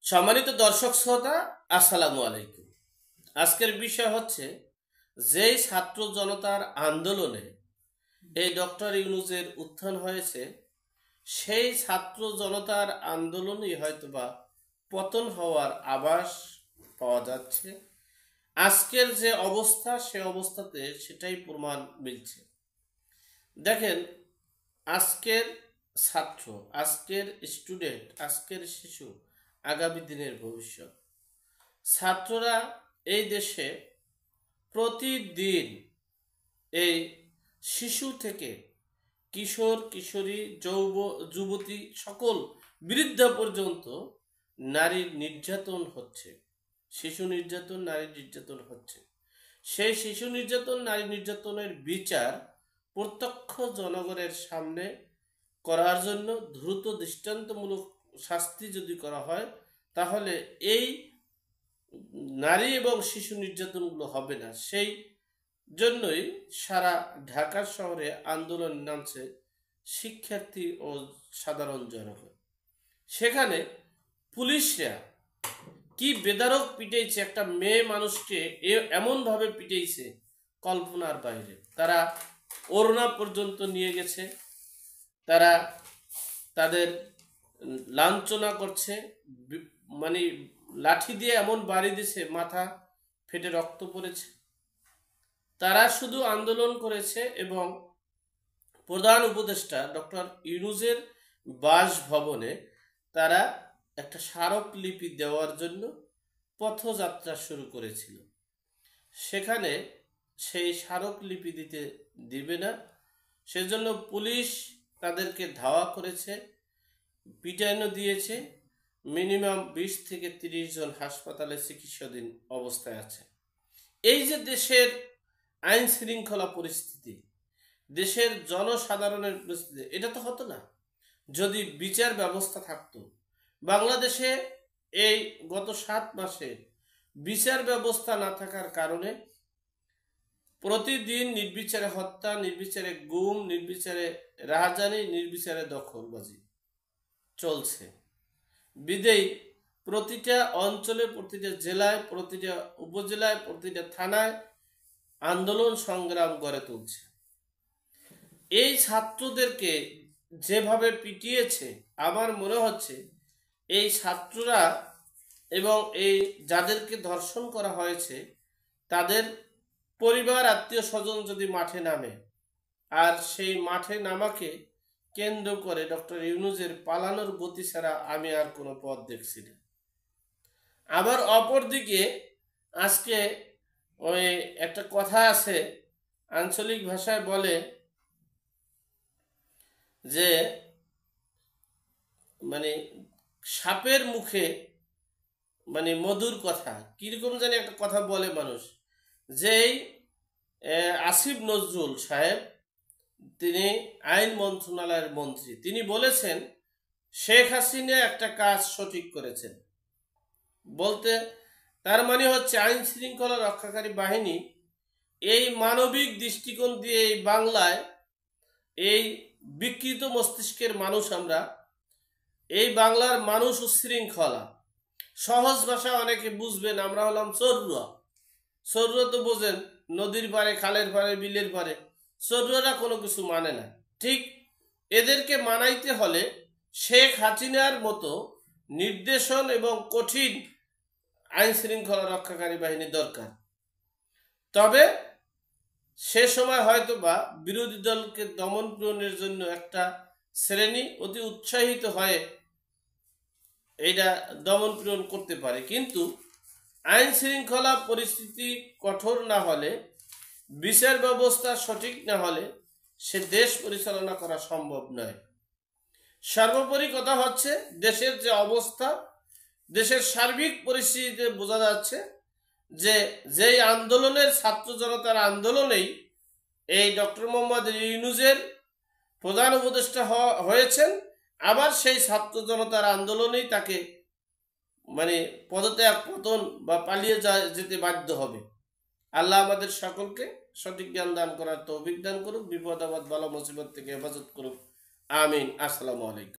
সম্মানিত দর্শক শ্রোতা, আসসালামু আলাইকুম। আজকের বিষয় হচ্ছে যেই ছাত্র জনতার আন্দোলনে এই ডক্টর ইউনূসের উত্থান হয়েছে, সেই ছাত্র জনতার আন্দোলনই হয়তোবা পতন হওয়ার আভাস পাওয়া যাচ্ছে। আজকের যে অবস্থা, সে অবস্থাতে সেটাই প্রমাণ মিলছে। দেখেন, আজকের ছাত্র, আজকের স্টুডেন্ট, আজকের শিশু আগামী দিনের ভবিষ্যৎ। ছাত্ররা এই দেশে প্রতিদিন এই শিশু থেকে কিশোর কিশোরী যুবতী সকল বৃদ্ধা পর্যন্ত নারীর নির্যাতন হচ্ছে, শিশু নির্যাতন, নারী নির্যাতন হচ্ছে। সেই শিশু নির্যাতন, নারী নির্যাতনের বিচার প্রত্যক্ষ জনগণের সামনে করার জন্য দ্রুত দৃষ্টান্তমূলক শাস্তি যদি করা হয়, তাহলে এই নারী এবং শিশু নির্যাতনগুলো হবে না। সেই জন্যই সারা ঢাকা শহরে আন্দোলন নামছে শিক্ষার্থী ও সাধারণ জনগণ। সেখানে পুলিশরা কি বেধড়ক পিটাইছে, একটা মেয়ে মানুষকে এমনভাবে পিটাইছে কল্পনার বাইরে। তারা ওড়না পর্যন্ত নিয়ে গেছে, তারা তাদের লাঞ্ছনা করছে, মানে লাঠি দিয়ে এমন বাড়ি দিছে, মাথা ফেটে রক্ত পড়েছে। তারা শুধু আন্দোলন করেছে এবং প্রধান উপদেষ্টা ডক্টর ইউনূসের বাসভবনে তারা একটা স্মারকলিপি দেওয়ার জন্য পথযাত্রা শুরু করেছিল। সেখানে সেই স্মারকলিপি দিবে না, সেজন্য পুলিশ তাদেরকে ধাওয়া করেছে, পিটানো দিয়েছে। মিনিমাম 20 থেকে 30 জন হাসপাতালে চিকিৎসাধীন অবস্থায় আছে। এই যে দেশের আইন শৃঙ্খলা পরিস্থিতি, দেশের জনসাধারণের পরিস্থিতি, এটা তো হতো না যদি বিচার ব্যবস্থা থাকতো। বাংলাদেশে এই গত 7 মাসে বিচার ব্যবস্থা না থাকার কারণে প্রতিদিন নির্বিচারে হত্যা, নির্বিচারে গুম, নির্বিচারে রাহাজানি, নির্বিচারে দখলবাজি চলছে। বিদেই প্রতিটা অঞ্চলে, প্রতিটা জেলায়, প্রতিটা উপজেলায়, প্রতিটা থানায় আন্দোলন সংগ্রাম গড়ে তুলছে। এই ছাত্রদেরকে যেভাবে পিটিয়েছে, আমার মনে হচ্ছে এই ছাত্ররা এবং এই যাদেরকে ধর্ষণ করা হয়েছে তাদের পরিবার, আত্মীয় স্বজন যদি মাঠে নামে, আর সেই মাঠে নামাকে কেন্দ্র করে ডক্টর ইউনূসের পালানোর গতি ছাড়া আমি আর কোনো পথ দেখছি না। আবার অপরদিকে আজকে ওই একটা কথা আছে, আঞ্চলিক ভাষায় বলে যে মানে সাপের মুখে মানে মধুর কথা, কিরকম জানি একটা কথা বলে মানুষ। যেই আসিফ নজরুল সাহেব, তিনি আইন মন্ত্রণালয়ের মন্ত্রী, তিনি বলেছেন শেখ হাসিনা একটা কাজ সঠিক করেছেন। বলতে তার মানে হচ্ছে আইন শৃঙ্খলা রক্ষাকারী বাহিনী এই মানবিক দৃষ্টিকোণ দিয়ে এই বাংলায়, এই বিকৃত মস্তিষ্কের মানুষ আমরা, এই বাংলার মানুষ উচ্ছৃঙ্খলা, সহজ ভাষা অনেকে বুঝবেন, আমরা হলাম চোররা। চোররা তো বোঝেন, নদীর পারে, খালের পারে, বিলের পারে। চোররা কোনো কিছু মানে না। ঠিক এদেরকে মানাইতে হলে শেখ হাসিনার মতো নির্দেশন এবং কঠিন আইন শৃঙ্খলা রক্ষাকারী বাহিনী দরকার। তবে সে সময় হয়তো বা বিরোধী দলকে দমন পীড়নের জন্য একটা শ্রেণী অতি উৎসাহিত হয়ে এইটা দমন পীড়ন করতে পারে, কিন্তু আইন শৃঙ্খলা পরিস্থিতি কঠোর না হলে, বিচার ব্যবস্থা সঠিক না হলে সে দেশ পরিচালনা করা সম্ভব নয়। সর্বোপরি কথা হচ্ছে, দেশের যে অবস্থা, দেশের সার্বিক পরিস্থিতিতে বোঝা যাচ্ছে যে যেই আন্দোলনের, ছাত্র জনতার আন্দোলনেই এই ডক্টর মোহাম্মদ ইউনূসের প্রধান উপদেষ্টা হয়েছেন, আবার সেই ছাত্র জনতার আন্দোলনেই তাকে মানে পদত্যাগ, পতন বা পালিয়ে যেতে বাধ্য হবে। আল্লাহ আমাদের সকলকে সঠিক জ্ঞান দান করার তৌফিক দান করুক, বিপদ আপদ বালা মুসিবত থেকে হেফাজত করুক। আমিন। আসসালামু আলাইকুম।